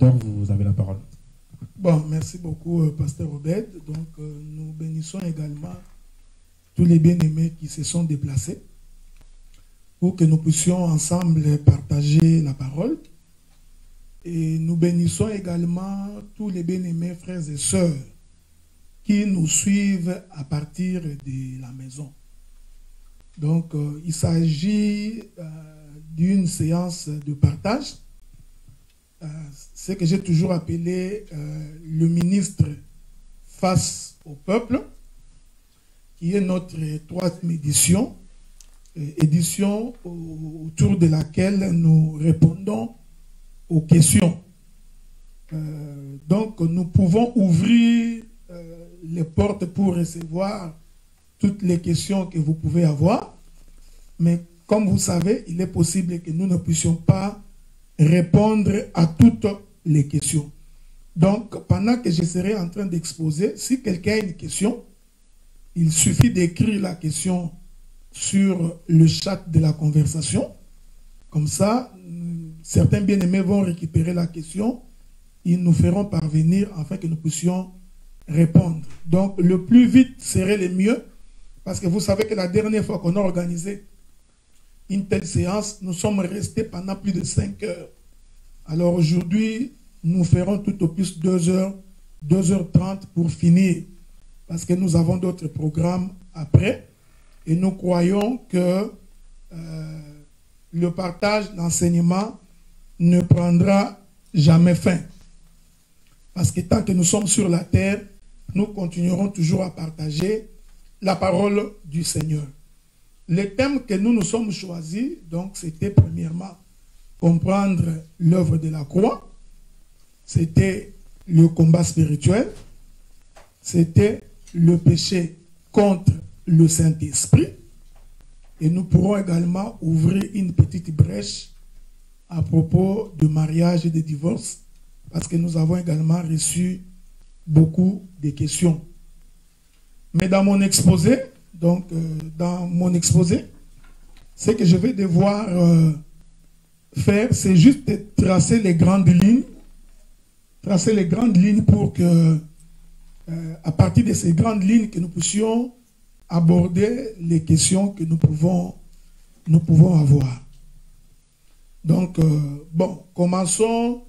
orateur, vous avez la parole. Bon, merci beaucoup, Pasteur Obed. Donc, nous bénissons également tous les bien-aimés qui se sont déplacés pour que nous puissions ensemble partager la parole. Et nous bénissons également tous les bien-aimés frères et sœurs qui nous suivent à partir de la maison. Donc, il s'agit d'une séance de partage. Ce que j'ai toujours appelé le ministre face au peuple, qui est notre troisième édition, autour de laquelle nous répondons aux questions. Donc, nous pouvons ouvrir les portes pour recevoir toutes les questions que vous pouvez avoir, mais comme vous savez, il est possible que nous ne puissions pas répondre à toutes les questions. Donc, pendant que je serai en train d'exposer, si quelqu'un a une question, il suffit d'écrire la question sur le chat de la conversation. Comme ça, certains bien-aimés vont récupérer la question. Ils nous feront parvenir afin que nous puissions répondre. Donc, le plus vite serait le mieux, parce que vous savez que la dernière fois qu'on a organisé une telle séance, nous sommes restés pendant plus de 5 heures. Alors aujourd'hui, nous ferons tout au plus 2 heures, 2h30 pour finir, parce que nous avons d'autres programmes après, et nous croyons que le partage d'enseignement ne prendra jamais fin. Parce que tant que nous sommes sur la terre, nous continuerons toujours à partager la parole du Seigneur. Le thème que nous nous sommes choisis, donc, c'était premièrement comprendre l'œuvre de la croix. C'était le combat spirituel. C'était le péché contre le Saint-Esprit. Et nous pourrons également ouvrir une petite brèche à propos de mariage et de divorce, parce que nous avons également reçu beaucoup de questions. Mais dans mon exposé, ce que je vais devoir faire, c'est juste tracer les grandes lignes. Tracer les grandes lignes pour que, à partir de ces grandes lignes, que nous puissions aborder les questions que nous pouvons avoir. Donc, commençons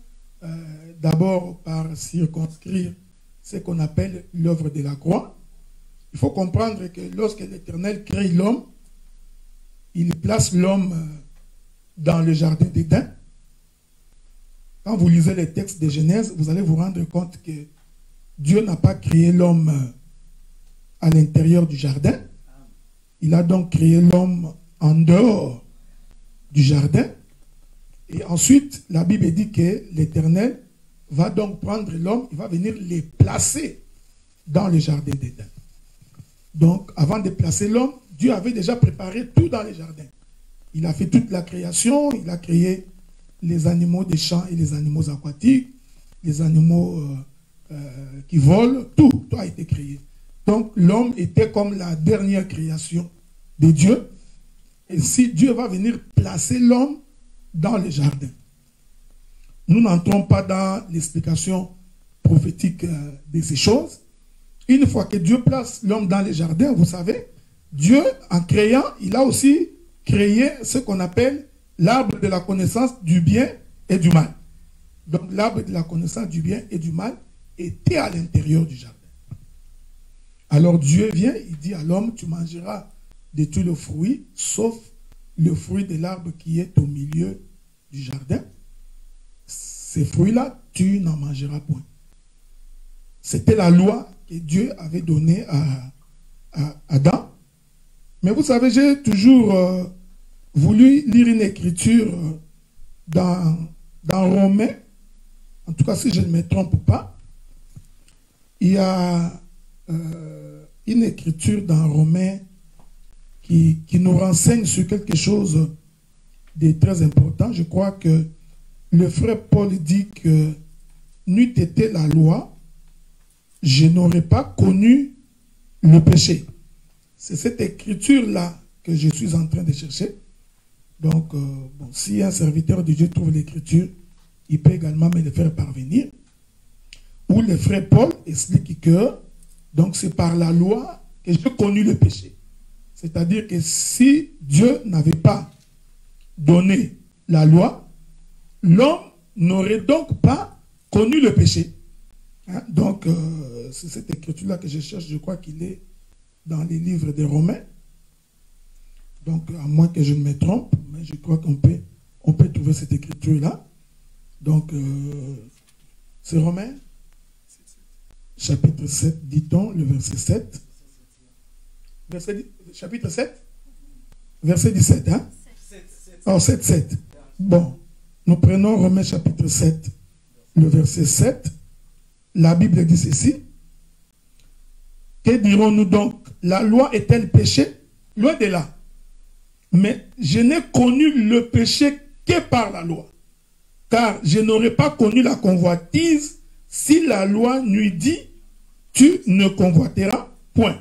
d'abord par circonscrire ce qu'on appelle l'œuvre de la croix. Il faut comprendre que lorsque l'Éternel crée l'homme, il place l'homme dans le jardin d'Éden. Quand vous lisez les textes de Genèse, vous allez vous rendre compte que Dieu n'a pas créé l'homme à l'intérieur du jardin. Il a donc créé l'homme en dehors du jardin. Et ensuite, la Bible dit que l'Éternel va donc prendre l'homme, il va venir les placer dans le jardin d'Éden. Donc, avant de placer l'homme, Dieu avait déjà préparé tout dans le jardin. Il a fait toute la création, il a créé les animaux des champs et les animaux aquatiques, les animaux qui volent, tout a été créé. Donc, l'homme était comme la dernière création de Dieu. Et si Dieu va venir placer l'homme dans le jardin, nous n'entrons pas dans l'explication prophétique de ces choses. Une fois que Dieu place l'homme dans le jardin, vous savez, Dieu, en créant, il a aussi créé ce qu'on appelle l'arbre de la connaissance du bien et du mal. Donc, l'arbre de la connaissance du bien et du mal était à l'intérieur du jardin. Alors, Dieu vient, il dit à l'homme, tu mangeras de tous les fruits, sauf le fruit de l'arbre qui est au milieu du jardin. Ces fruits-là, tu n'en mangeras point. C'était la loi que Dieu avait donnée à Adam. Mais vous savez, j'ai toujours voulu lire une écriture dans Romains. En tout cas, si je ne me trompe pas, il y a une écriture dans Romains qui nous renseigne sur quelque chose de très important. Je crois que le frère Paul dit que n'eût été la loi, je n'aurais pas connu le péché. C'est cette écriture-là que je suis en train de chercher. Donc, si un serviteur de Dieu trouve l'écriture, il peut également me les faire parvenir. Où le frère Paul explique que donc c'est par la loi que j'ai connu le péché. C'est-à-dire que si Dieu n'avait pas donné la loi, l'homme n'aurait donc pas connu le péché. Hein? Donc, c'est cette écriture-là que je cherche. Je crois qu'il est dans les livres des Romains. Donc, à moins que je ne me trompe, mais je crois qu'on peut trouver cette écriture-là. Donc, c'est Romains, chapitre 7, dit-on, le verset 7. Chapitre 7, verset 17, hein? Oh, 7, 7. Bon, nous prenons Romains chapitre 7, le verset 7. La Bible dit ceci. Que dirons-nous donc? La loi est-elle péché? Loin de là. Mais je n'ai connu le péché que par la loi. Car je n'aurais pas connu la convoitise si la loi lui dit tu ne convoiteras point.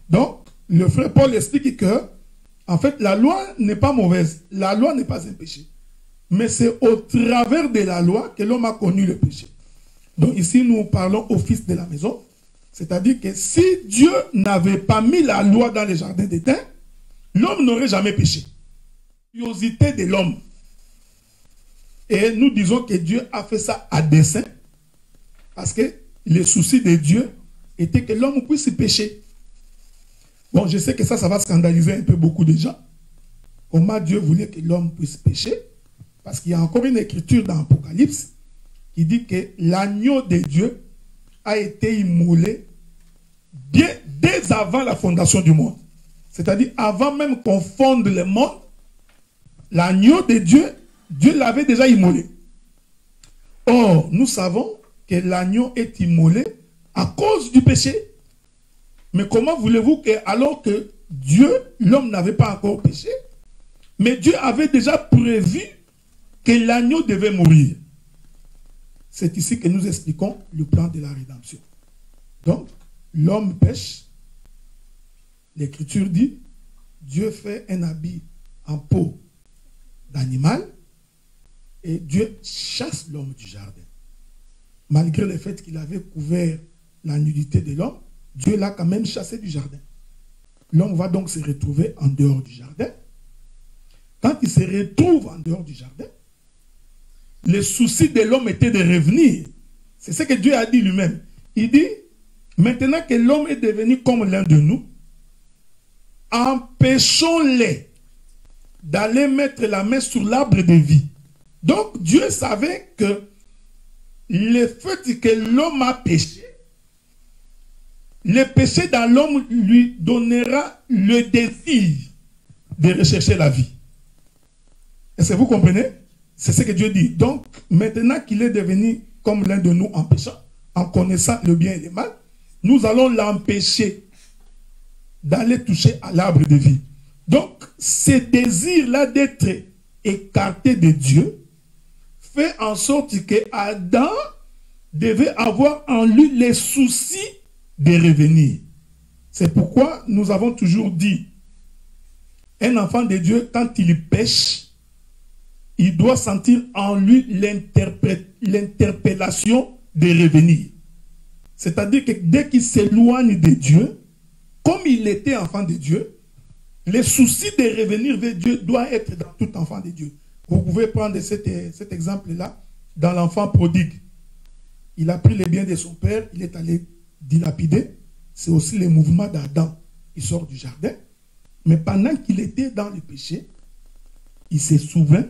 Donc, le frère Paul explique que, en fait, la loi n'est pas mauvaise. La loi n'est pas un péché. Mais c'est au travers de la loi que l'homme a connu le péché. Donc ici, nous parlons au fils de la maison. C'est-à-dire que si Dieu n'avait pas mis la loi dans les jardins d'Éden, l'homme n'aurait jamais péché. Curiosité de l'homme. Et nous disons que Dieu a fait ça à dessein. Parce que le souci de Dieu était que l'homme puisse pécher. Bon, je sais que ça va scandaliser un peu beaucoup de gens. Comment Dieu voulait que l'homme puisse pécher? Parce qu'il y a encore une écriture dans l'Apocalypse qui dit que l'agneau de Dieu a été immolé dès avant la fondation du monde. C'est-à-dire avant même qu'on fonde le monde, l'agneau de Dieu, Dieu l'avait déjà immolé. Or, nous savons que l'agneau est immolé à cause du péché. Mais comment voulez-vous que, alors que Dieu, l'homme n'avait pas encore péché, mais Dieu avait déjà prévu que l'agneau devait mourir? C'est ici que nous expliquons le plan de la rédemption. Donc, l'homme pêche. L'Écriture dit, Dieu fait un habit en peau d'animal et Dieu chasse l'homme du jardin. Malgré le fait qu'il avait couvert la nudité de l'homme, Dieu l'a quand même chassé du jardin. L'homme va donc se retrouver en dehors du jardin. Quand il se retrouve en dehors du jardin, le souci de l'homme était de revenir. C'est ce que Dieu a dit lui-même. Il dit, maintenant que l'homme est devenu comme l'un de nous, empêchons-les d'aller mettre la main sur l'arbre de vie. Donc Dieu savait que le fait que l'homme a péché, le péché dans l'homme lui donnera le désir de rechercher la vie. Est-ce que vous comprenez? C'est ce que Dieu dit. Donc, maintenant qu'il est devenu comme l'un de nous en péchant, en connaissant le bien et le mal, nous allons l'empêcher d'aller toucher à l'arbre de vie. Donc, ce désir-là d'être écarté de Dieu fait en sorte que Adam devait avoir en lui les soucis de revenir. C'est pourquoi nous avons toujours dit, un enfant de Dieu, quand il pêche, il doit sentir en lui l'interpellation de revenir. C'est-à-dire que dès qu'il s'éloigne de Dieu, comme il était enfant de Dieu, le souci de revenir vers Dieu doit être dans tout enfant de Dieu. Vous pouvez prendre cet exemple-là dans l'enfant prodigue. Il a pris les biens de son père, il est allé dilapider. C'est aussi le mouvement d'Adam. Il sort du jardin. Mais pendant qu'il était dans le péché, il se souvint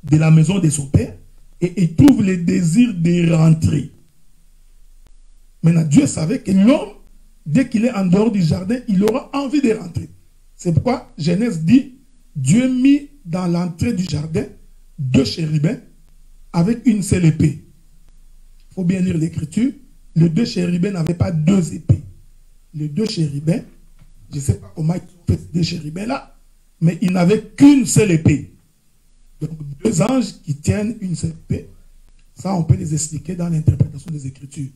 de la maison de son père et il trouve le désir de rentrer. Maintenant, Dieu savait que l'homme, dès qu'il est en dehors du jardin, il aura envie de rentrer. C'est pourquoi Genèse dit, Dieu mit dans l'entrée du jardin 2 chérubins avec une seule épée. Il faut bien lire l'écriture. Les 2 chérubins n'avaient pas 2 épées. Les 2 chérubins, je ne sais pas comment ils ont fait ces chérubins là, mais ils n'avaient qu'une seule épée. Donc 2 anges qui tiennent une seule épée. Ça, on peut les expliquer dans l'interprétation des Écritures.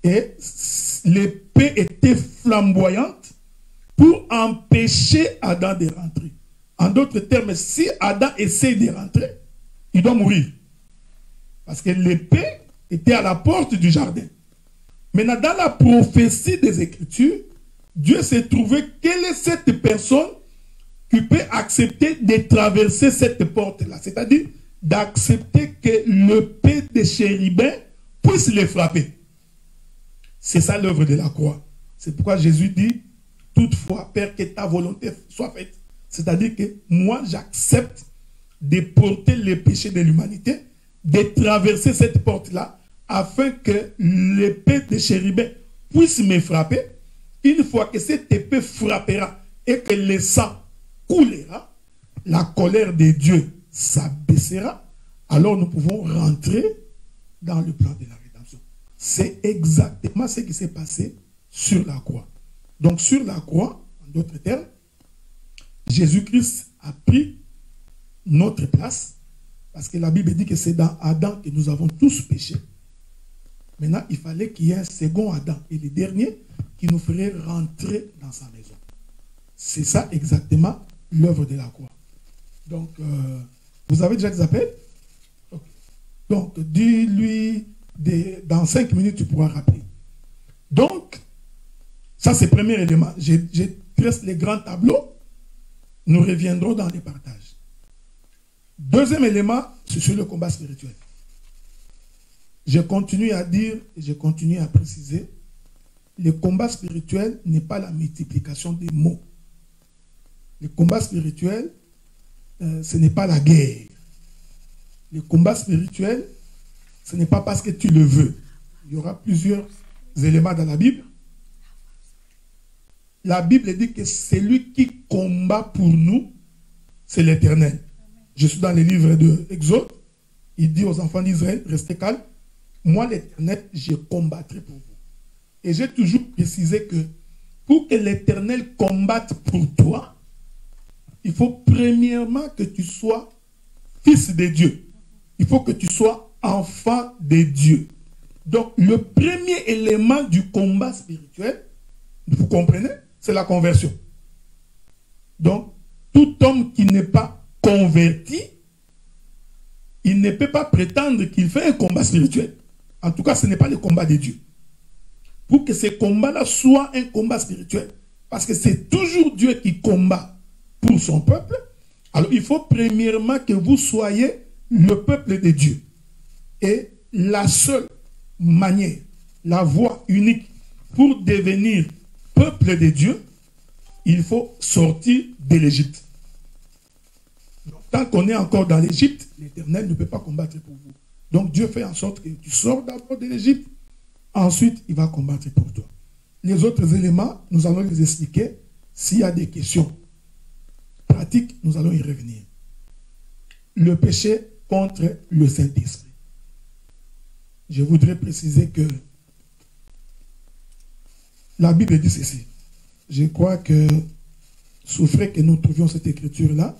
Et l'épée était flamboyante pour empêcher Adam de rentrer. En d'autres termes, si Adam essaie de rentrer, il doit mourir. Parce que l'épée était à la porte du jardin. Maintenant, dans la prophétie des Écritures, Dieu s'est trouvé quelle est cette personne qui peut accepter de traverser cette porte-là. C'est-à-dire d'accepter que l'épée des chérubins puisse les frapper. C'est ça l'œuvre de la croix. C'est pourquoi Jésus dit, toutefois, Père, que ta volonté soit faite. C'est-à-dire que moi, j'accepte de porter les péchés de l'humanité, de traverser cette porte-là, afin que l'épée des chérubins puisse me frapper. Une fois que cette épée frappera et que le sang coulera, la colère de Dieu s'abaissera, alors nous pouvons rentrer dans le plan de la rédemption. C'est exactement ce qui s'est passé sur la croix. Donc sur la croix, en d'autres termes, Jésus-Christ a pris notre place, parce que la Bible dit que c'est dans Adam que nous avons tous péché. Maintenant, il fallait qu'il y ait un second Adam, et le dernier qui nous ferait rentrer dans sa maison. C'est ça exactement l'œuvre de la croix. Donc, vous avez déjà des appels? Okay. Donc, dis-lui, dans 5 minutes, tu pourras rappeler. Donc, ça c'est le premier élément. Je trace les grands tableaux. Nous reviendrons dans les partages. Deuxième élément, c'est sur le combat spirituel. Je continue à dire et je continue à préciser, le combat spirituel n'est pas la multiplication des mots. Le combat spirituel, ce n'est pas la guerre. Le combat spirituel, ce n'est pas parce que tu le veux. Il y aura plusieurs éléments dans la Bible. La Bible dit que celui qui combat pour nous, c'est l'Éternel. Je suis dans les livres de Exode. Il dit aux enfants d'Israël, restez calmes. Moi, l'Éternel, je combattrai pour vous. Et j'ai toujours précisé que pour que l'Éternel combatte pour toi, il faut premièrement que tu sois fils de Dieu. Il faut que tu sois enfant de Dieu. Donc, le premier élément du combat spirituel, vous comprenez, c'est la conversion. Donc, tout homme qui n'est pas converti, il ne peut pas prétendre qu'il fait un combat spirituel. En tout cas, ce n'est pas le combat de Dieu. Pour que ce combat-là soit un combat spirituel, parce que c'est toujours Dieu qui combat pour son peuple, alors il faut premièrement que vous soyez le peuple de Dieu. Et la seule manière, la voie unique pour devenir peuple de Dieu, il faut sortir de l'Égypte. Tant qu'on est encore dans l'Égypte, l'Éternel ne peut pas combattre pour vous. Donc Dieu fait en sorte que tu sors d'abord de l'Égypte, ensuite il va combattre pour toi. Les autres éléments, nous allons les expliquer. S'il y a des questions pratiques, nous allons y revenir. Le péché contre le Saint-Esprit. Je voudrais préciser que la Bible dit ceci. Je crois que, souffrez que nous trouvions cette écriture-là.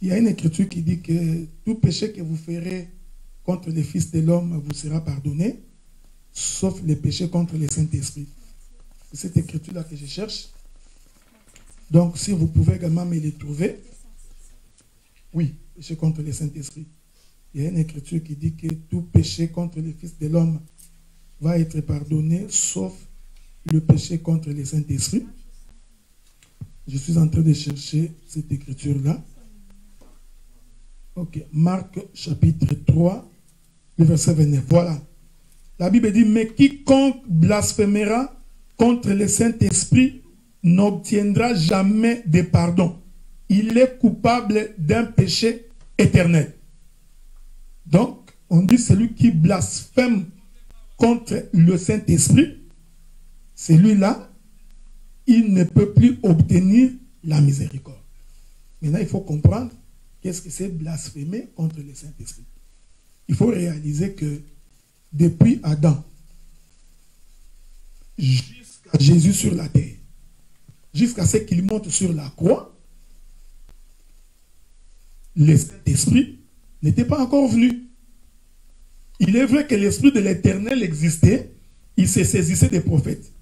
Il y a une écriture qui dit que tout péché que vous ferez contre les fils de l'homme vous sera pardonné, sauf les péchés contre le Saint-Esprit. C'est cette écriture-là que je cherche. Donc, si vous pouvez également me les trouver. Oui, péché contre le Saint-Esprit. Il y a une écriture qui dit que tout péché contre les fils de l'homme va être pardonné, sauf le péché contre le Saint-Esprit. Je suis en train de chercher cette écriture-là. Ok, Marc chapitre 3, le verset 29. Voilà. La Bible dit, mais quiconque blasphémera contre le Saint-Esprit n'obtiendra jamais de pardon. Il est coupable d'un péché éternel. Donc, on dit celui qui blasphème contre le Saint-Esprit, celui-là, il ne peut plus obtenir la miséricorde. Maintenant, il faut comprendre qu'est-ce que c'est blasphémer contre le Saint-Esprit. Il faut réaliser que depuis Adam jusqu'à Jésus sur la terre, jusqu'à ce qu'il monte sur la croix, le Saint-Esprit n'était pas encore venu. Il est vrai que l'Esprit de l'Éternel existait, il se saisissait des prophètes.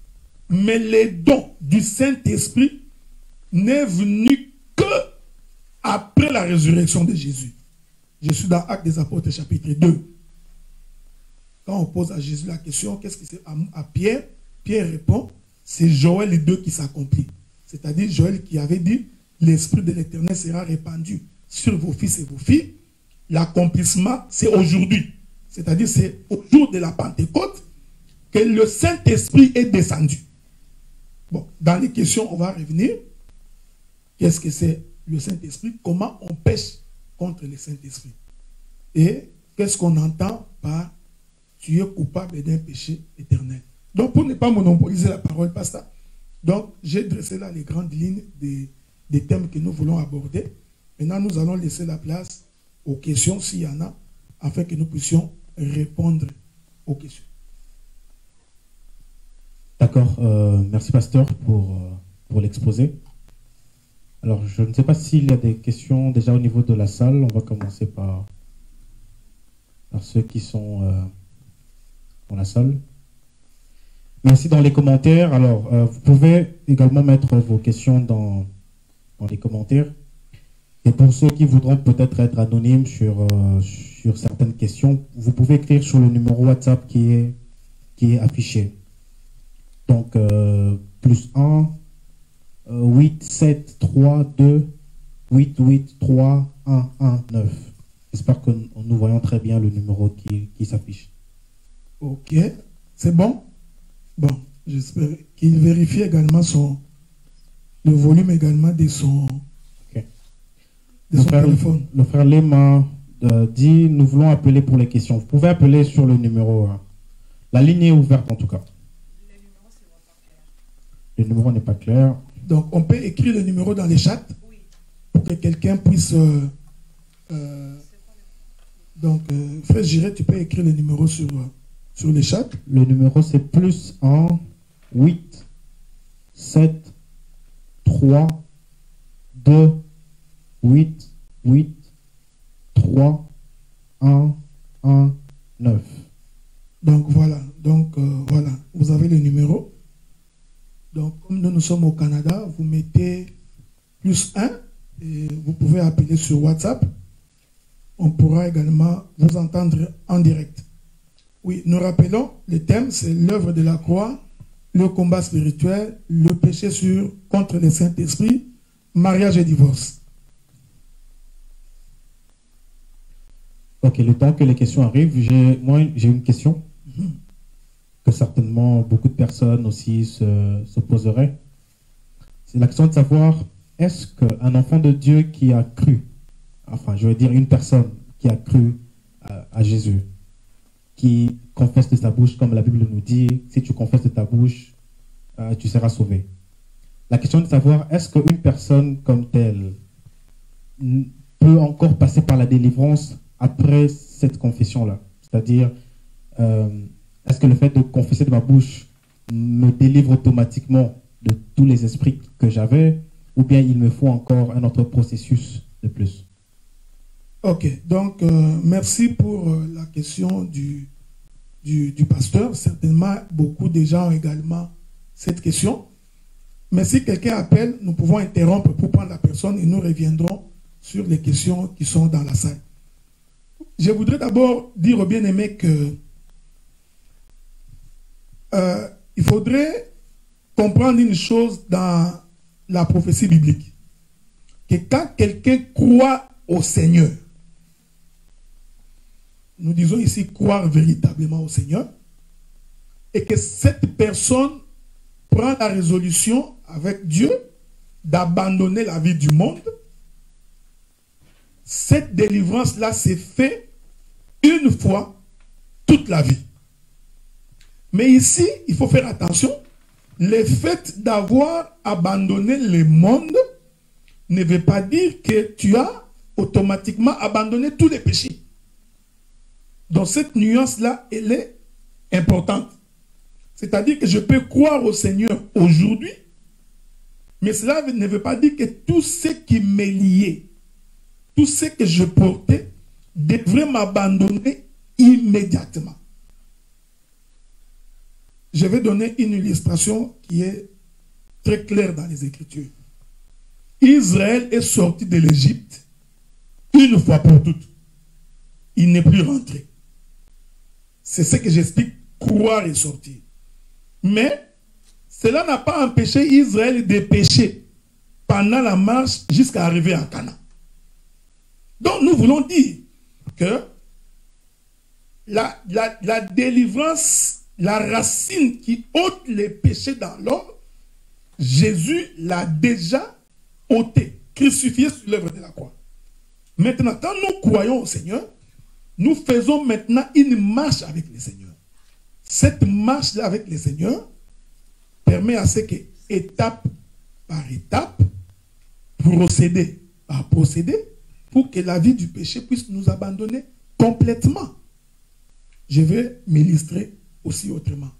Mais le don du Saint-Esprit n'est venu que après la résurrection de Jésus. Je suis dans Actes des Apôtres, chapitre 2. Quand on pose à Jésus la question, qu'est-ce que c'est à Pierre? Pierre répond, c'est Joël 2 qui s'accomplit. C'est-à-dire Joël qui avait dit, l'Esprit de l'Éternel sera répandu sur vos fils et vos filles. L'accomplissement, c'est aujourd'hui. C'est-à-dire, c'est au jour de la Pentecôte que le Saint-Esprit est descendu. Bon, dans les questions, on va revenir. Qu'est-ce que c'est le Saint-Esprit? Comment on pêche contre le Saint-Esprit? Et qu'est-ce qu'on entend par tu es coupable d'un péché éternel? Donc, pour ne pas monopoliser la parole, pasteur, donc j'ai dressé là les grandes lignes des thèmes que nous voulons aborder. Maintenant, nous allons laisser la place aux questions, s'il y en a, afin que nous puissions répondre aux questions. D'accord, merci pasteur pour l'exposé. Alors, je ne sais pas s'il y a des questions déjà au niveau de la salle. On va commencer par ceux qui sont dans la salle. Merci dans les commentaires. Alors, vous pouvez également mettre vos questions dans les commentaires. Et pour ceux qui voudront peut-être être anonymes sur certaines questions, vous pouvez écrire sur le numéro WhatsApp qui est affiché. Donc, +1 8 7 3 2 8 8 3 1 1 9. J'espère que nous voyons très bien le numéro qui s'affiche. Ok, c'est bon? Bon, j'espère qu'il vérifie également le volume également de son téléphone. Le frère Lema dit, nous voulons appeler pour les questions. Vous pouvez appeler sur le numéro. La ligne est ouverte en tout cas. Le numéro n'est pas clair. Donc, on peut écrire le numéro dans les chats pour que quelqu'un puisse... Frère Giré, tu peux écrire le numéro sur les chats. Le numéro, c'est +1 8 7 3 2 8 8 3 1 1 9. Donc, voilà. Voilà. Vous avez le numéro. Donc, comme nous sommes au Canada, vous mettez +1 et vous pouvez appeler sur WhatsApp. On pourra également vous entendre en direct. Oui, nous rappelons, le thème, c'est l'œuvre de la croix, le combat spirituel, le péché contre le Saint-Esprit, mariage et divorce. Ok, le temps que les questions arrivent, j'ai une question. Que certainement beaucoup de personnes aussi se poseraient. C'est la question de savoir, est-ce qu'un enfant de Dieu qui a cru, enfin je veux dire une personne qui a cru à Jésus, qui confesse de sa bouche, comme la Bible nous dit, si tu confesses de ta bouche, tu seras sauvé. La question de savoir, est-ce qu'une personne comme telle peut encore passer par la délivrance après cette confession-là? C'est-à-dire, est-ce que le fait de confesser de ma bouche me délivre automatiquement de tous les esprits que j'avais, ou bien il me faut encore un autre processus de plus? Ok, donc merci pour la question du pasteur. Certainement, beaucoup de gens ont également cette question. Mais si quelqu'un appelle, nous pouvons interrompre pour prendre la personne et nous reviendrons sur les questions qui sont dans la salle. Je voudrais d'abord dire aux bien-aimés que il faudrait comprendre une chose dans la prophétie biblique. Que quand quelqu'un croit au Seigneur, nous disons ici croire véritablement au Seigneur, et que cette personne prend la résolution avec Dieu d'abandonner la vie du monde, cette délivrance-là s'est faite une fois toute la vie. Mais ici, il faut faire attention. Le fait d'avoir abandonné le monde ne veut pas dire que tu as automatiquement abandonné tous les péchés. Donc cette nuance-là, elle est importante. C'est-à-dire que je peux croire au Seigneur aujourd'hui, mais cela ne veut pas dire que tout ce qui m'est lié, tout ce que je portais, devrait m'abandonner immédiatement. Je vais donner une illustration qui est très claire dans les Écritures. Israël est sorti de l'Égypte une fois pour toutes. il n'est plus rentré. C'est ce que j'explique, croire et sortir. Mais cela n'a pas empêché Israël de pécher pendant la marche jusqu'à arriver à Canaan. Donc nous voulons dire que la délivrance, la racine qui ôte les péchés dans l'homme, Jésus l'a déjà ôté, crucifié sur l'œuvre de la croix. Maintenant, quand nous croyons au Seigneur, nous faisons maintenant une marche avec le Seigneur. Cette marche-là avec le Seigneur permet à ce que, étape par étape, procédé par procédé, pour que la vie du péché puisse nous abandonner complètement. Je vais m'illustrer aussi autrement.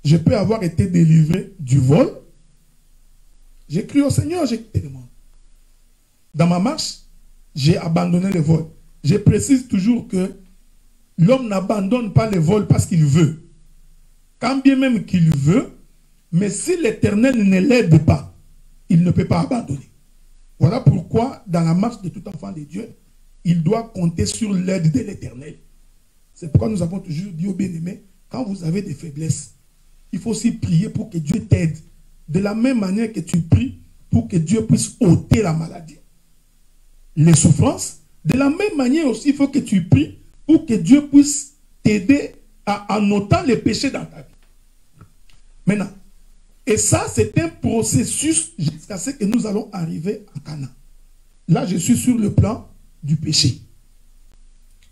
Je peux avoir été délivré du vol. J'ai cru au Seigneur, j'ai quitté le monde. Dans ma marche, j'ai abandonné le vol. Je précise toujours que l'homme n'abandonne pas le vol parce qu'il veut. Quand bien même qu'il veut, mais si l'Éternel ne l'aide pas, il ne peut pas abandonner. Voilà pourquoi, dans la marche de tout enfant de Dieu, il doit compter sur l'aide de l'Éternel. C'est pourquoi nous avons toujours dit aux bien-aimés, quand vous avez des faiblesses, il faut aussi prier pour que Dieu t'aide. De la même manière que tu pries pour que Dieu puisse ôter la maladie, les souffrances, de la même manière aussi, il faut que tu pries pour que Dieu puisse t'aider en ôtant les péchés dans ta vie. Maintenant, et ça, c'est un processus jusqu'à ce que nous allons arriver à Canaan. Là, je suis sur le plan du péché.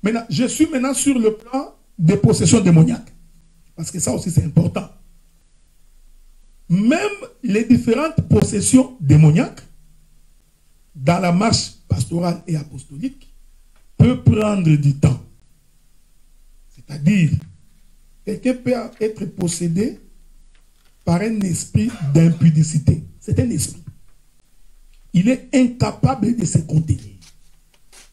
Maintenant, je suis maintenant sur le plan des possessions démoniaques. Parce que ça aussi, c'est important. Même les différentes possessions démoniaques, dans la marche pastorale et apostolique, peut prendre du temps. C'est-à-dire, quelqu'un peut être possédé par un esprit d'impudicité. C'est un esprit. Il est incapable de se contenir.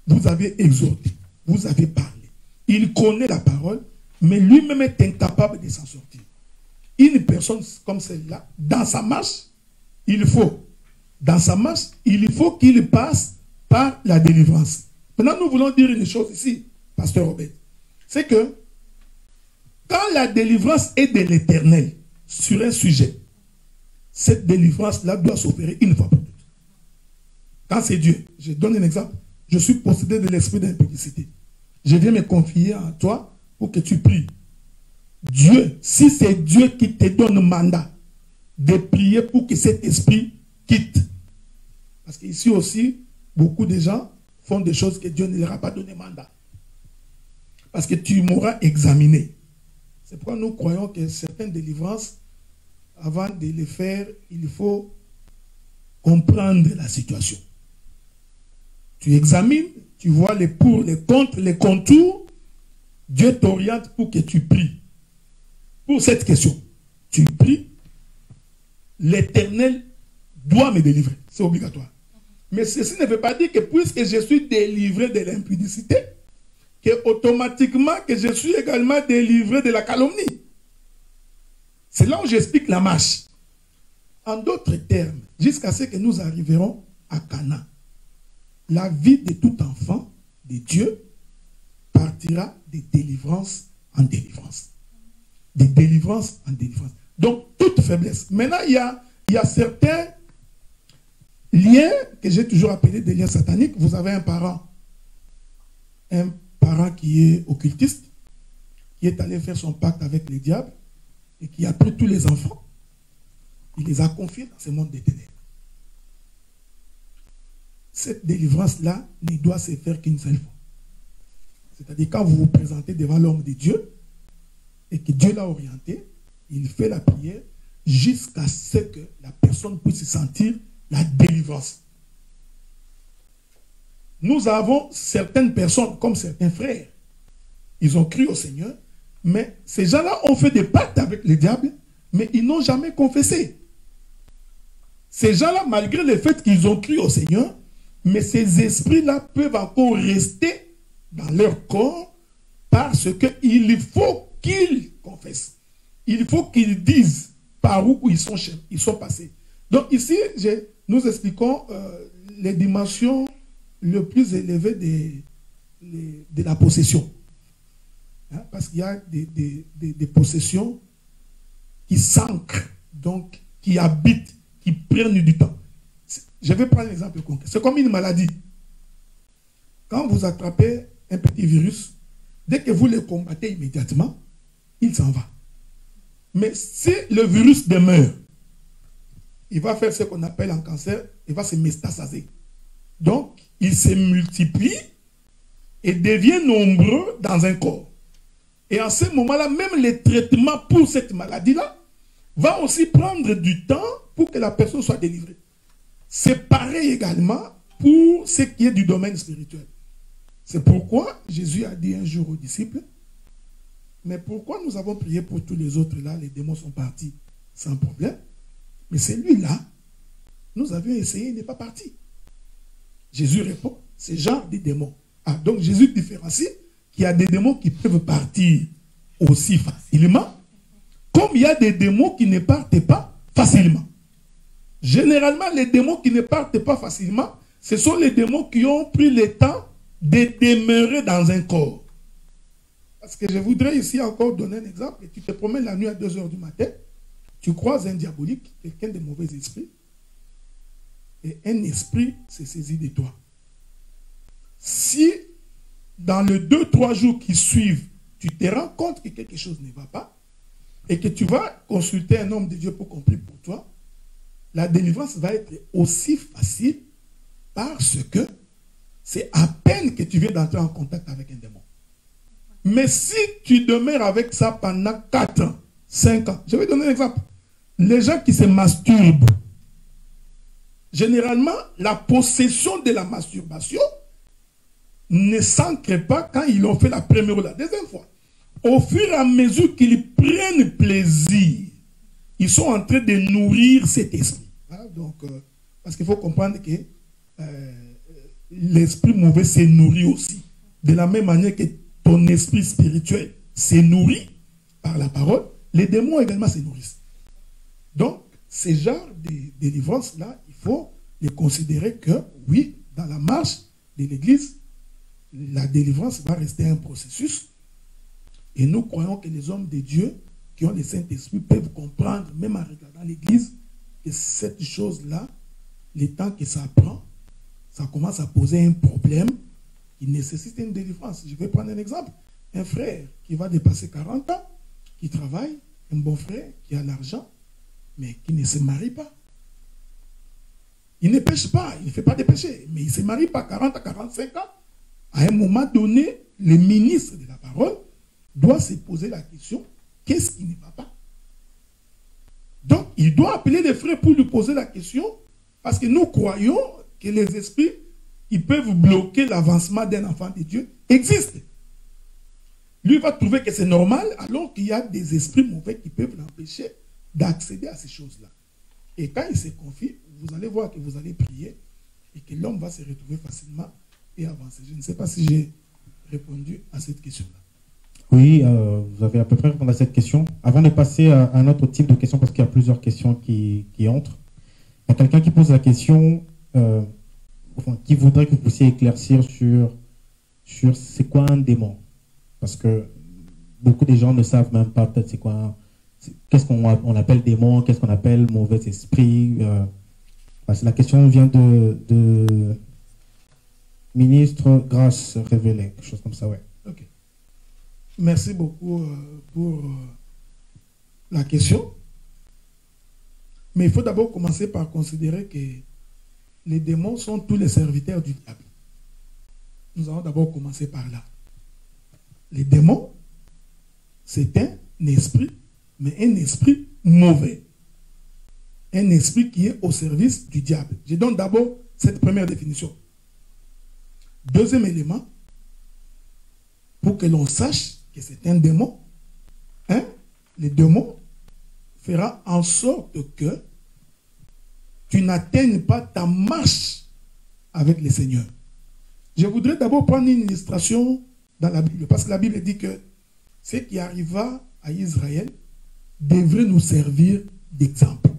Vous avez exhorté, vous avez parlé. Il connaît la parole, mais lui-même est incapable de s'en sortir. Une personne comme celle-là, dans sa marche, il faut qu'il passe par la délivrance. Maintenant, nous voulons dire une chose ici, Pasteur Robert. C'est que quand la délivrance est de l'Éternel sur un sujet, cette délivrance-là doit s'opérer une fois pour toutes. Quand c'est Dieu, je donne un exemple, je suis possédé de l'esprit d'impudicité. Je viens me confier à toi pour que tu pries. Dieu, si c'est Dieu qui te donne mandat de prier pour que cet esprit quitte. Parce qu'ici aussi, beaucoup de gens font des choses que Dieu ne leur a pas donné mandat. Parce que tu m'auras examiné. C'est pourquoi nous croyons que certaines délivrances, avant de les faire, il faut comprendre la situation. Tu examines, tu vois les pour, les contre, les contours. Dieu t'oriente pour que tu pries. Pour cette question, tu pries, l'Éternel doit me délivrer. C'est obligatoire. Mais ceci ne veut pas dire que puisque je suis délivré de l'impudicité, que automatiquement que je suis également délivré de la calomnie. C'est là où j'explique la marche. En d'autres termes, jusqu'à ce que nous arriverons à Canaan, la vie de tout enfant de Dieu partira de délivrance en délivrance. De délivrance en délivrance. Donc, toute faiblesse. Maintenant, il y a certains liens que j'ai toujours appelés des liens sataniques. Vous avez un parent qui est occultiste, qui est allé faire son pacte avec le diable et qui a pris tous les enfants. Il les a confiés dans ce monde des ténèbres. Cette délivrance-là ne doit se faire qu'une seule fois. C'est-à-dire quand vous vous présentez devant l'homme de Dieu et que Dieu l'a orienté, il fait la prière jusqu'à ce que la personne puisse sentir la délivrance. Nous avons certaines personnes, comme certains frères, ils ont cru au Seigneur, mais ces gens-là ont fait des pactes avec le diable, mais ils n'ont jamais confessé. Ces gens-là, malgré le fait qu'ils ont cru au Seigneur, mais ces esprits-là peuvent encore rester dans leur corps parce qu'il faut qu'ils confessent. Il faut qu'ils disent par où ils sont passés. Donc ici, nous expliquons les dimensions les plus élevées de la possession. Hein, parce qu'il y a des possessions qui s'ancrent, donc qui habitent, qui prennent du temps. Je vais prendre un exemple concret. C'est comme une maladie. Quand vous attrapez un petit virus, dès que vous le combattez immédiatement, il s'en va. Mais si le virus demeure, il va faire ce qu'on appelle en cancer, il va se métastaser. Donc, il se multiplie et devient nombreux dans un corps. Et en ce moment-là, même le traitement pour cette maladie-là va aussi prendre du temps pour que la personne soit délivrée. C'est pareil également pour ce qui est du domaine spirituel. C'est pourquoi Jésus a dit un jour aux disciples, mais pourquoi nous avons prié pour tous les autres là, les démons sont partis sans problème, mais celui-là, nous avions essayé, il n'est pas parti. Jésus répond, c'est genre des démons. Ah, donc Jésus différencie qu'il y a des démons qui peuvent partir aussi facilement, comme il y a des démons qui ne partent pas facilement. Généralement, les démons qui ne partent pas facilement, ce sont les démons qui ont pris le temps de demeurer dans un corps. Parce que je voudrais ici encore donner un exemple. Tu te promènes la nuit à 2 h du matin, tu croises un diabolique, quelqu'un de mauvais esprit, et un esprit se saisit de toi. Si dans les 2-3 jours qui suivent, tu te rends compte que quelque chose ne va pas, et que tu vas consulter un homme de Dieu pour qu'on prie pour toi, la délivrance va être aussi facile parce que c'est à peine que tu viens d'entrer en contact avec un démon. Mais si tu demeures avec ça pendant 4 ans, 5 ans, je vais donner un exemple. Les gens qui se masturbent, généralement, la possession de la masturbation ne s'ancre pas quand ils l'ont fait la première ou la deuxième fois. Au fur et à mesure qu'ils prennent plaisir, ils sont en train de nourrir cet esprit. Voilà, donc, parce qu'il faut comprendre que l'esprit mauvais se nourrit aussi. De la même manière que ton esprit spirituel se nourrit par la parole, les démons également se nourrissent. Donc, ces genres de délivrance-là, il faut les considérer que, oui, dans la marche de l'Église, la délivrance va rester un processus. Et nous croyons que les hommes de Dieu qui ont le Saint-Esprit peuvent comprendre, même en regardant l'Église, que cette chose-là, le temps que ça prend, ça commence à poser un problème qui nécessite une délivrance. Je vais prendre un exemple. Un frère qui va dépasser 40 ans, qui travaille, un bon frère qui a l'argent, mais qui ne se marie pas. Il ne pêche pas, il ne fait pas de péché, mais il ne se marie pas 40 à 45 ans. À un moment donné, le ministre de la parole doit se poser la question, qu'est-ce qui ne va pas? Donc, il doit appeler les frères pour lui poser la question, parce que nous croyons que les esprits, ils peuvent bloquer l'avancement d'un enfant de Dieu, existent. Lui va trouver que c'est normal, alors qu'il y a des esprits mauvais qui peuvent l'empêcher d'accéder à ces choses-là. Et quand il se confie, vous allez voir que vous allez prier et que l'homme va se retrouver facilement et avancer. Je ne sais pas si j'ai répondu à cette question-là. Oui, vous avez à peu près répondu à cette question. Avant de passer à un autre type de question, parce qu'il y a plusieurs questions qui entrent, il y a quelqu'un qui pose la question, qui voudrait que vous puissiez éclaircir sur c'est quoi un démon. Parce que beaucoup de gens ne savent même pas peut-être c'est quoi, qu'est-ce qu'on appelle démon, qu'est-ce qu'on appelle mauvais esprit. La question vient de ministre Grâce Révélée, quelque chose comme ça, ouais. Ok. Merci beaucoup pour la question. Mais il faut d'abord commencer par considérer que les démons sont tous les serviteurs du diable. Nous allons d'abord commencer par là. Les démons, c'est un esprit, mais un esprit mauvais. Un esprit qui est au service du diable. Je donne d'abord cette première définition. Deuxième élément, pour que l'on sache que c'est un démon, le démon fera en sorte que tu n'atteignes pas ta marche avec le Seigneur. Je voudrais d'abord prendre une illustration dans la Bible, parce que la Bible dit que ce qui arriva à Israël devrait nous servir d'exemple.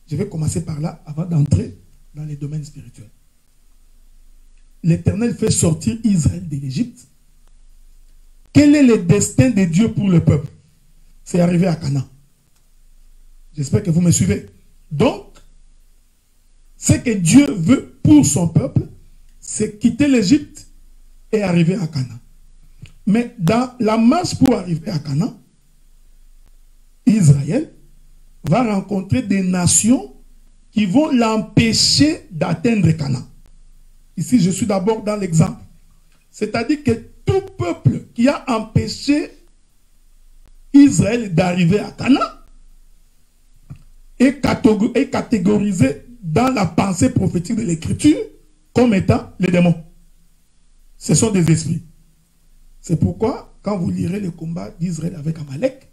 Je vais commencer par là avant d'entrer dans les domaines spirituels. l'Éternel fait sortir Israël de l'Égypte, quel est le destin de Dieu pour le peuple? C'est arriver à Canaan. J'espère que vous me suivez. Donc, ce que Dieu veut pour son peuple, c'est quitter l'Égypte et arriver à Canaan. Mais dans la marche pour arriver à Canaan, Israël va rencontrer des nations qui vont l'empêcher d'atteindre Canaan. Ici, je suis d'abord dans l'exemple. C'est-à-dire que tout peuple qui a empêché Israël d'arriver à Canaan est catégorisé dans la pensée prophétique de l'Écriture comme étant les démons. Ce sont des esprits. C'est pourquoi, quand vous lirez le combat d'Israël avec Amalek,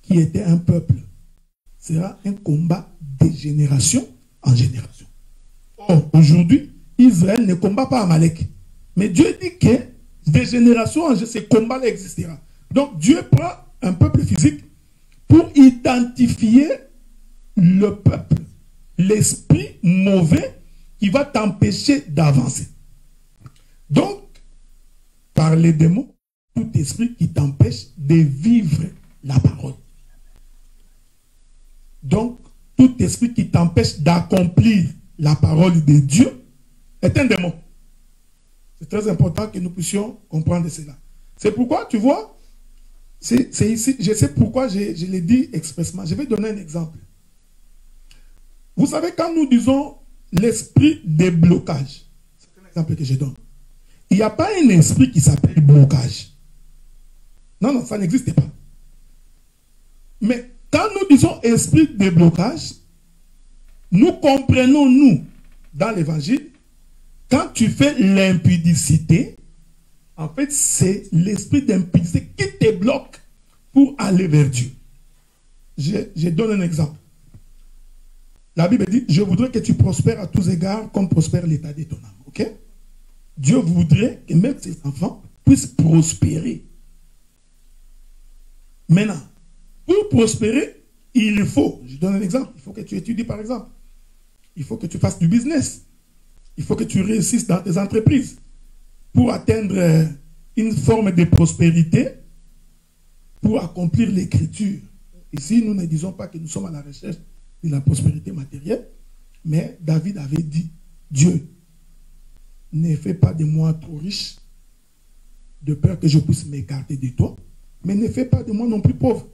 qui était un peuple, sera un combat de génération en génération. Or, aujourd'hui, Israël ne combat pas Amalek. Mais Dieu dit que de génération en génération, ce combat-là existera. Donc, Dieu prend un peuple physique pour identifier le peuple, l'esprit mauvais qui va t'empêcher d'avancer. Donc, par les démons, tout esprit qui t'empêche de vivre la parole. Donc, tout esprit qui t'empêche d'accomplir la parole de Dieu est un démon. C'est très important que nous puissions comprendre cela. C'est pourquoi, tu vois, c'est ici, je sais pourquoi je l'ai dit expressement. Je vais donner un exemple. Vous savez, quand nous disons l'esprit de blocage, c'est un exemple que je donne. Il n'y a pas un esprit qui s'appelle blocage. Non, non, ça n'existe pas. Mais quand nous disons esprit de blocage, nous comprenons, nous, dans l'évangile, quand tu fais l'impudicité, en fait, c'est l'esprit d'impudicité qui te bloque pour aller vers Dieu. Je donne un exemple. La Bible dit, je voudrais que tu prospères à tous égards comme prospère l'état de ton âme. Ok? Dieu voudrait que même ses enfants puissent prospérer. Maintenant, pour prospérer, il faut, je donne un exemple, il faut que tu étudies par exemple. Il faut que tu fasses du business. Il faut que tu réussisses dans tes entreprises pour atteindre une forme de prospérité, pour accomplir l'écriture. Ici, nous ne disons pas que nous sommes à la recherche de la prospérité matérielle, mais David avait dit, Dieu, ne fais pas de moi trop riche, de peur que je puisse m'écarter de toi, mais ne fais pas de moi non plus pauvre.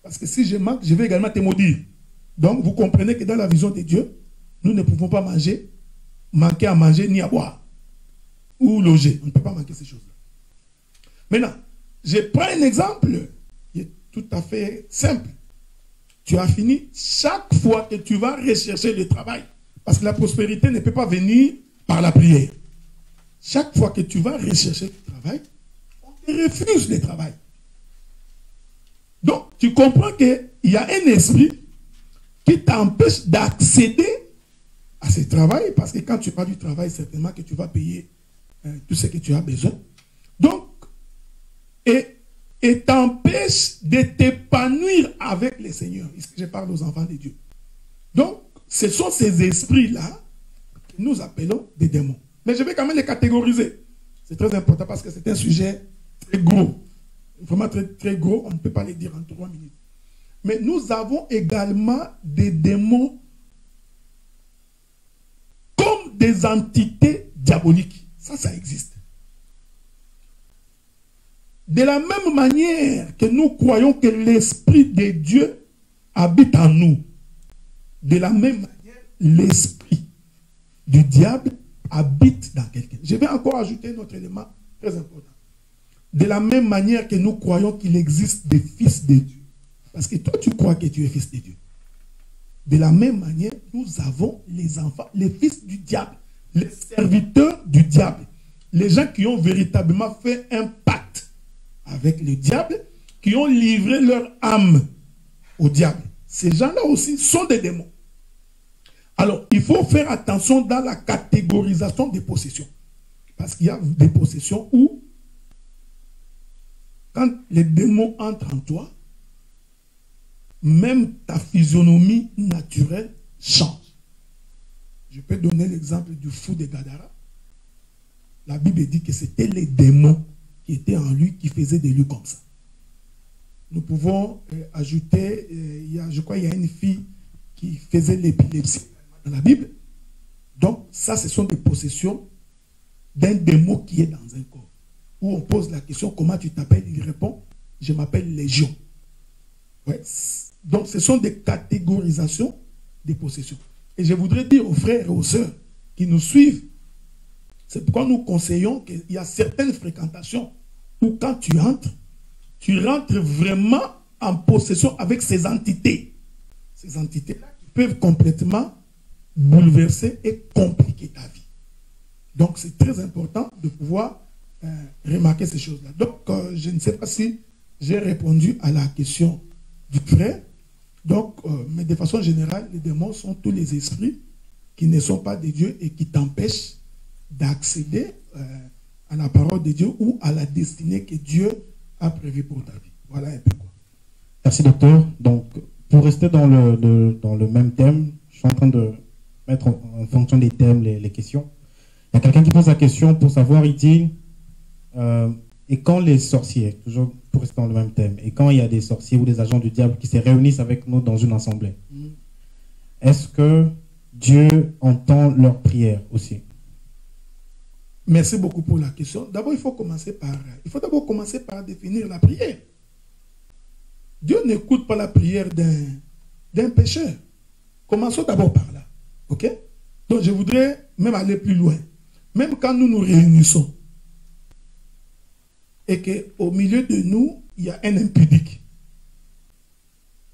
Parce que si je manque, je vais également te maudire. Donc, vous comprenez que dans la vision de Dieu, nous ne pouvons pas manquer à manger ni à boire ou loger. On ne peut pas manquer ces choses-là. Maintenant, je prends un exemple qui est tout à fait simple. Tu as fini, chaque fois que tu vas rechercher le travail, parce que la prospérité ne peut pas venir par la prière. Chaque fois que tu vas rechercher le travail, on te refuse le travail. Donc, tu comprends qu'il y a un esprit qui t'empêche d'accéder à ce travail, parce que quand tu parles du travail, certainement que tu vas payer tout ce que tu as besoin. Donc, et t'empêche de t'épanouir avec le Seigneur. Ici, je parle aux enfants de Dieu. Donc, ce sont ces esprits-là que nous appelons des démons. Mais je vais quand même les catégoriser. C'est très important parce que c'est un sujet très gros. Vraiment très, très gros. On ne peut pas les dire en 3 minutes. Mais nous avons également des démons comme des entités diaboliques. Ça existe. De la même manière que nous croyons que l'Esprit de Dieu habite en nous, de la même manière, l'Esprit du diable habite dans quelqu'un. Je vais encore ajouter notre élément très important. De la même manière que nous croyons qu'il existe des fils de Dieu. Parce que toi, tu crois que tu es fils de Dieu. De la même manière, nous avons les enfants, les fils du diable, les serviteurs du diable. Les gens qui ont véritablement fait un pacte avec le diable, qui ont livré leur âme au diable. Ces gens-là aussi sont des démons. Alors, il faut faire attention dans la catégorisation des possessions. Parce qu'il y a des possessions où, quand les démons entrent en toi, même ta physionomie naturelle change. Je peux donner l'exemple du fou de Gadara. la Bible dit que c'était les démons qui étaient en lui, qui faisaient de lui comme ça. Nous pouvons ajouter, je crois qu'il y a une fille qui faisait l'épilepsie dans la Bible. Donc, ça, ce sont des possessions d'un démon qui est dans un corps. Où on pose la question, comment tu t'appelles? Il répond, je m'appelle Légion. Ouais. Donc, ce sont des catégorisations des possessions. Et je voudrais dire aux frères et aux sœurs qui nous suivent, c'est pourquoi nous conseillons qu'il y a certaines fréquentations où quand tu rentres vraiment en possession avec ces entités. Ces entités-là qui peuvent complètement bouleverser et compliquer ta vie. Donc, c'est très important de pouvoir remarquer ces choses-là. Donc, je ne sais pas si j'ai répondu à la question du frère. Donc, mais de façon générale, les démons sont tous les esprits qui ne sont pas de Dieu et qui t'empêchent d'accéder à la parole de Dieu ou à la destinée que Dieu a prévue pour ta vie. Voilà un peu quoi. Merci, docteur. Donc, pour rester dans le même thème, je suis en train de mettre en fonction des thèmes les questions. Il y a quelqu'un qui pose la question pour savoir, il dit, et quand les sorciers, toujours pour rester dans le même thème, et quand il y a des sorciers ou des agents du diable qui se réunissent avec nous dans une assemblée, est-ce que Dieu entend leurs prières aussi? Merci beaucoup pour la question. D'abord, il faut d'abord commencer par définir la prière. Dieu n'écoute pas la prière d'un pécheur. Commençons d'abord par là. Ok? Donc, je voudrais même aller plus loin. Même quand nous nous réunissons et qu'au milieu de nous, il y a un impudique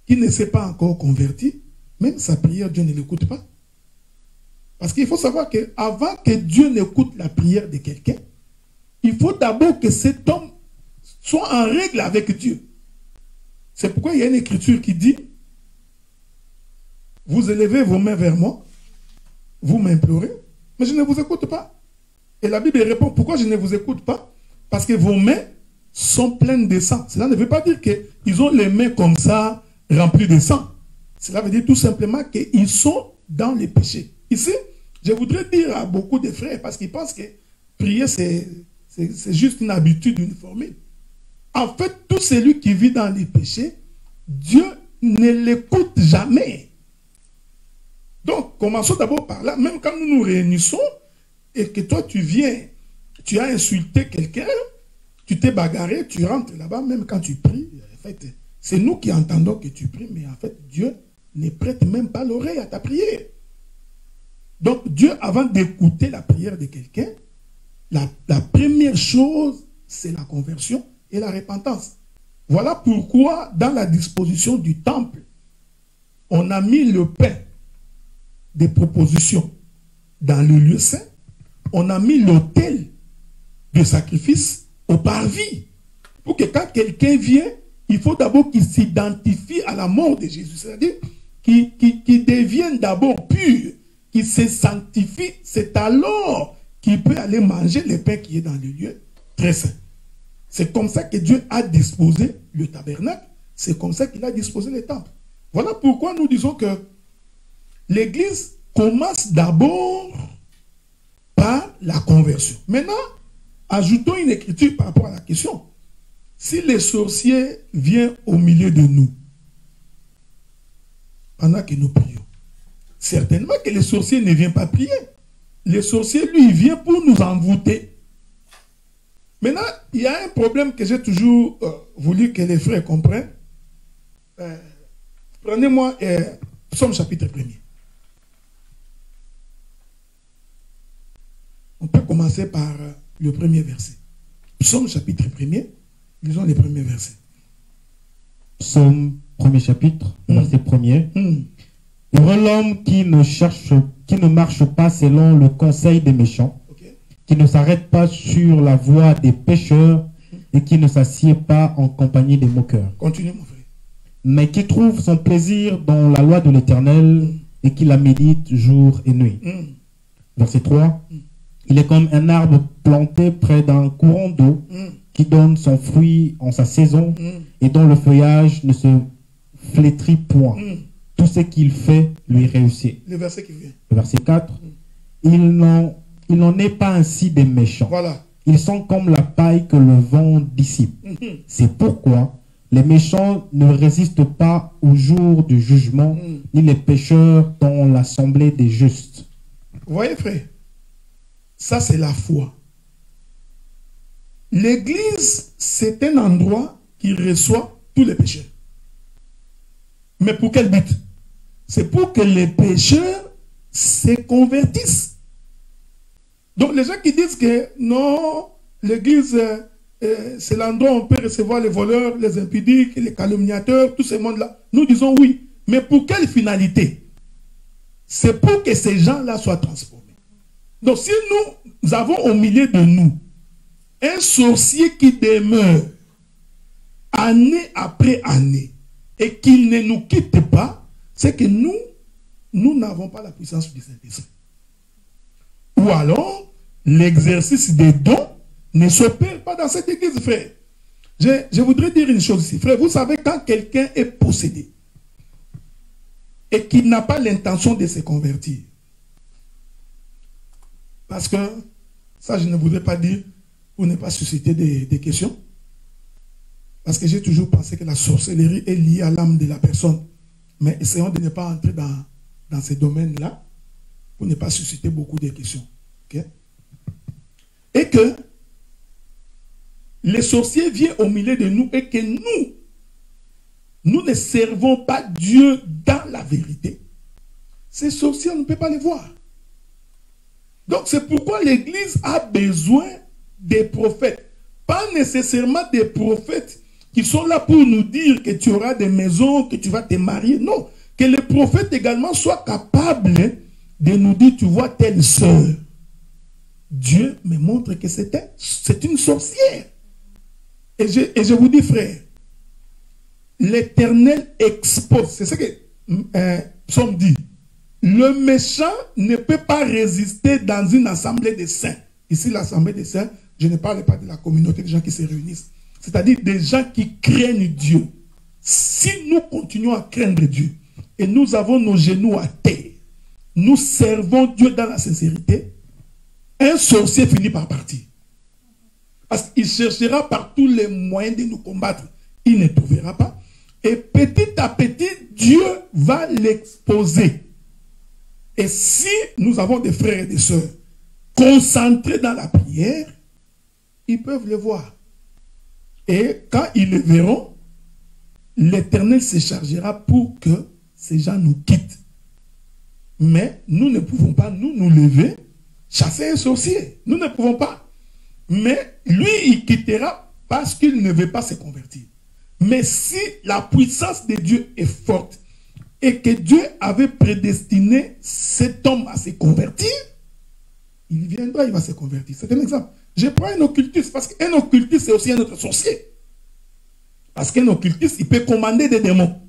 qui ne s'est pas encore converti, même sa prière, Dieu ne l'écoute pas. Parce qu'il faut savoir qu'avant que Dieu n'écoute la prière de quelqu'un, il faut d'abord que cet homme soit en règle avec Dieu. C'est pourquoi il y a une écriture qui dit, vous élevez vos mains vers moi, vous m'implorez, mais je ne vous écoute pas. Et la Bible répond, pourquoi je ne vous écoute pas? Parce que vos mains sont pleines de sang. Cela ne veut pas dire qu'ils ont les mains comme ça, remplies de sang. Cela veut dire tout simplement qu'ils sont dans les péchés. Ici, je voudrais dire à beaucoup de frères, parce qu'ils pensent que prier, c'est juste une habitude, une formule. En fait, tout celui qui vit dans les péchés, Dieu ne l'écoute jamais. Donc, commençons d'abord par là. Même quand nous nous réunissons et que toi, tu viens, tu as insulté quelqu'un, tu t'es bagarré, tu rentres là-bas, même quand tu pries, en fait, c'est nous qui entendons que tu pries, mais en fait, Dieu ne prête même pas l'oreille à ta prière. Donc, Dieu, avant d'écouter la prière de quelqu'un, la première chose, c'est la conversion et la repentance. Voilà pourquoi, dans la disposition du temple, on a mis le pain des propositions dans le lieu saint, on a mis l'autel de sacrifice au parvis. Pour que quand quelqu'un vient, il faut d'abord qu'il s'identifie à la mort de Jésus. C'est-à-dire qu'il devienne d'abord pur, qu'il se sanctifie. C'est alors qu'il peut aller manger le pain qui est dans le lieu très saint. C'est comme ça que Dieu a disposé le tabernacle. C'est comme ça qu'il a disposé le temple. Voilà pourquoi nous disons que l'Église commence d'abord par la conversion. Maintenant, ajoutons une écriture par rapport à la question. Si les sorciers viennent au milieu de nous, pendant que nous prions, certainement que les sorciers ne viennent pas prier. Les sorciers, lui, il vient pour nous envoûter. Maintenant, il y a un problème que j'ai toujours voulu que les frères comprennent. Prenez-moi Psaume chapitre 1er. On peut commencer par le premier verset. Psaume chapitre 1er, lisons les premiers versets. Psaume, premier chapitre, verset 1er. Heureux l'homme qui ne marche pas selon le conseil des méchants, qui ne s'arrête pas sur la voie des pécheurs et qui ne s'assied pas en compagnie des moqueurs. Continue, mon frère. Mais qui trouve son plaisir dans la loi de l'Éternel et qui la médite jour et nuit. Verset 3. Il est comme un arbre planté près d'un courant d'eau qui donne son fruit en sa saison et dont le feuillage ne se flétrit point. Tout ce qu'il fait lui réussit. Le verset qui vient. Le verset 4. Il n'en il n'en est pas ainsi des méchants. Voilà. Ils sont comme la paille que le vent dissipe. C'est pourquoi les méchants ne résistent pas au jour du jugement, ni les pécheurs dans l'assemblée des justes. Vous voyez, frère, ça c'est la foi. L'église, c'est un endroit qui reçoit tous les pécheurs. Mais pour quel but? C'est pour que les pécheurs se convertissent. Donc les gens qui disent que non, l'église, c'est l'endroit où on peut recevoir les voleurs, les impudiques, les calomniateurs, tout ce monde-là. Nous disons oui. Mais pour quelle finalité? C'est pour que ces gens-là soient transformés. Donc si nous avons au milieu de nous un sorcier qui demeure année après année et qu'il ne nous quitte pas, c'est que nous n'avons pas la puissance du Saint-Esprit. Ou alors, l'exercice des dons ne s'opère pas dans cette église, frère. Je voudrais dire une chose ici, frère. Vous savez, quand quelqu'un est possédé et qu'il n'a pas l'intention de se convertir, parce que, ça je ne voudrais pas dire pour ne pas susciter des questions, parce que j'ai toujours pensé que la sorcellerie est liée à l'âme de la personne. Mais essayons de ne pas entrer dans ces domaines-là pour ne pas susciter beaucoup de questions. Okay? Et que les sorciers viennent au milieu de nous et que nous ne servons pas Dieu dans la vérité. Ces sorciers, on ne peut pas les voir. Donc c'est pourquoi l'Église a besoin des prophètes. Pas nécessairement des prophètes qui sont là pour nous dire que tu auras des maisons, que tu vas te marier. Non. Que les prophètes également soient capables de nous dire, tu vois telle sœur. Dieu me montre que c'est une sorcière. Et je vous dis, frère, l'Éternel expose. C'est ce que Psaume dit. Le méchant ne peut pas résister dans une assemblée de saints. Ici, l'assemblée des saints, je ne parle pas de la communauté de gens qui se réunissent. C'est-à-dire des gens qui craignent Dieu. Si nous continuons à craindre Dieu et nous avons nos genoux à terre, nous servons Dieu dans la sincérité, un sorcier finit par partir. Parce qu'il cherchera par tous les moyens de nous combattre. Il ne trouvera pas. Et petit à petit, Dieu va l'exposer. Et si nous avons des frères et des sœurs concentrés dans la prière, ils peuvent le voir. Et quand ils le verront, l'Éternel se chargera pour que ces gens nous quittent. Mais nous ne pouvons pas nous lever, chasser un sorcier. Nous ne pouvons pas. Mais lui, il quittera parce qu'il ne veut pas se convertir. Mais si la puissance de Dieu est forte et que Dieu avait prédestiné cet homme à se convertir, il viendra, il va se convertir. C'est un exemple. Je prends un occultiste parce qu'un occultiste c'est aussi un autre sorcier. Parce qu'un occultiste, il peut commander des démons.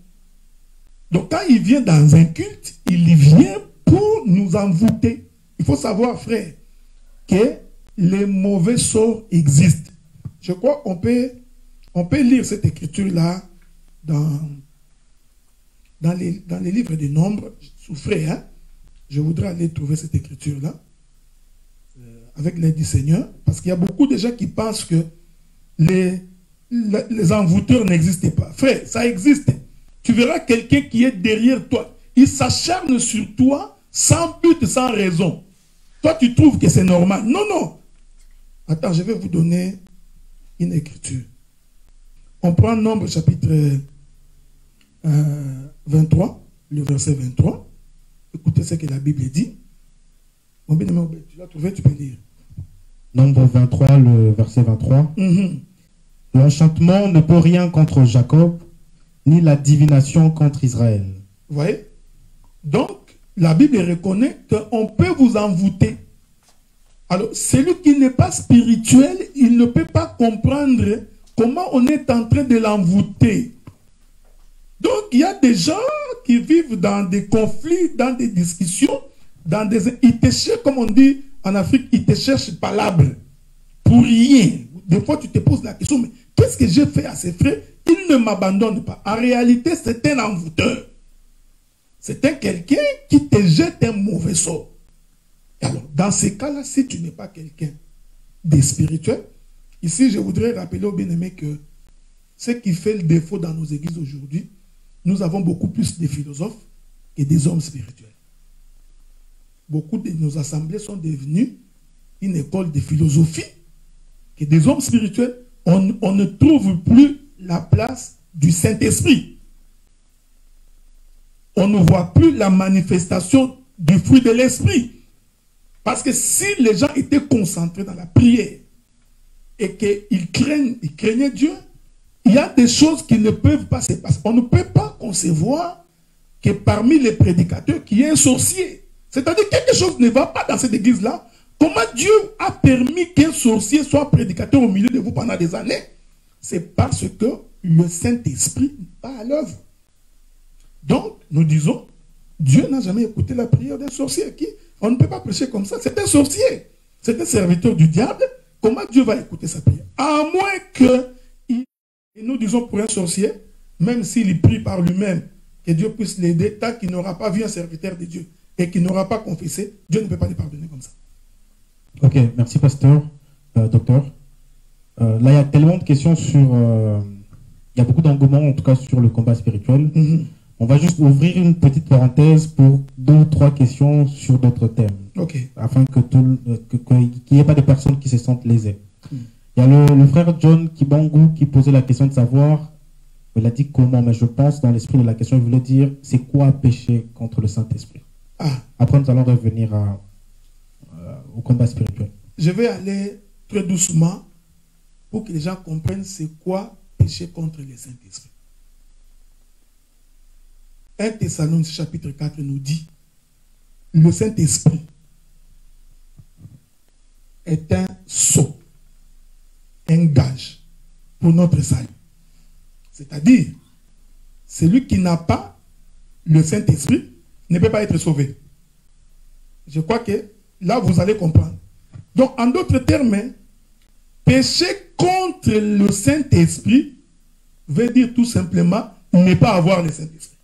Donc quand il vient dans un culte, il vient pour nous envoûter. Il faut savoir, frère, que les mauvais sorts existent. Je crois qu'on peut lire cette écriture-là dans les livres des Nombres. Souffrez, hein? Je voudrais aller trouver cette écriture-là avec l'aide du Seigneur, parce qu'il y a beaucoup de gens qui pensent que les envoûteurs n'existent pas. Frère, ça existe. Tu verras quelqu'un qui est derrière toi. Il s'acharne sur toi sans but, sans raison. Toi, tu trouves que c'est normal. Non, non. Attends, je vais vous donner une écriture. On prend Nombre chapitre 23, le verset 23. Écoutez ce que la Bible dit. Mon bien-aimé, tu l'as trouvé, tu peux lire. Nombre 23, le verset 23. L'enchantement ne peut rien contre Jacob, ni la divination contre Israël. Vous voyez? Donc, la Bible reconnaît qu'on peut vous envoûter. Alors, celui qui n'est pas spirituel, il ne peut pas comprendre comment on est en train de l'envoûter. Donc, il y a des gens qui vivent dans des conflits, dans des discussions, ils te cherchent, comme on dit en Afrique, ils te cherchent palabre pour rien. Des fois, tu te poses la question, mais qu'est-ce que j'ai fait à ces frères? Ils ne m'abandonnent pas. En réalité, c'est un envoûteur. C'est quelqu'un qui te jette un mauvais sort. Alors, dans ces cas-là, si tu n'es pas quelqu'un de spirituel, ici, je voudrais rappeler aux bien-aimés que ce qui fait le défaut dans nos églises aujourd'hui, nous avons beaucoup plus de philosophes que des hommes spirituels. Beaucoup de nos assemblées sont devenues une école de philosophie que des hommes spirituels. On ne trouve plus la place du Saint-Esprit. On ne voit plus la manifestation du fruit de l'Esprit. Parce que si les gens étaient concentrés dans la prière et qu'ils craignaient Dieu, il y a des choses qui ne peuvent pas se passer. On ne peut pas concevoir que parmi les prédicateurs, qu'il y ait un sorcier. C'est-à-dire que quelque chose ne va pas dans cette église-là. Comment Dieu a permis qu'un sorcier soit prédicateur au milieu de vous pendant des années? C'est parce que le Saint-Esprit n'est pas à l'œuvre. Donc, nous disons, Dieu n'a jamais écouté la prière d'un sorcier. On ne peut pas prêcher comme ça. C'est un sorcier. C'est un serviteur du diable. Comment Dieu va écouter sa prière? À moins que, et nous disons pour un sorcier, même s'il prie par lui-même, que Dieu puisse l'aider, tant qu'il n'aura pas vu un serviteur de Dieu et qu'il n'aura pas confessé, Dieu ne peut pas lui pardonner comme ça. Ok, merci pasteur, docteur. Là, il y a tellement de questions sur... il y a beaucoup d'engouement, en tout cas, sur le combat spirituel. On va juste ouvrir une petite parenthèse pour 2 ou 3 questions sur d'autres thèmes. Ok. Afin qu'il n'y ait pas de personnes qui se sentent lésées. Il y a le frère John Kibangu qui posait la question de savoir, il a dit comment, mais je pense dans l'esprit de la question, il voulait dire, c'est quoi pécher contre le Saint-Esprit? Après, nous allons revenir au combat spirituel. Je vais aller très doucement pour que les gens comprennent c'est quoi pécher contre le Saint-Esprit. 1 Thessaloniciens chapitre 4 nous dit, le Saint-Esprit est un sceau, un gage pour notre salut. C'est-à-dire, celui qui n'a pas le Saint-Esprit ne peut pas être sauvé. Je crois que là, vous allez comprendre. Donc, en d'autres termes, pécher contre le Saint-Esprit veut dire tout simplement ne pas avoir le Saint-Esprit.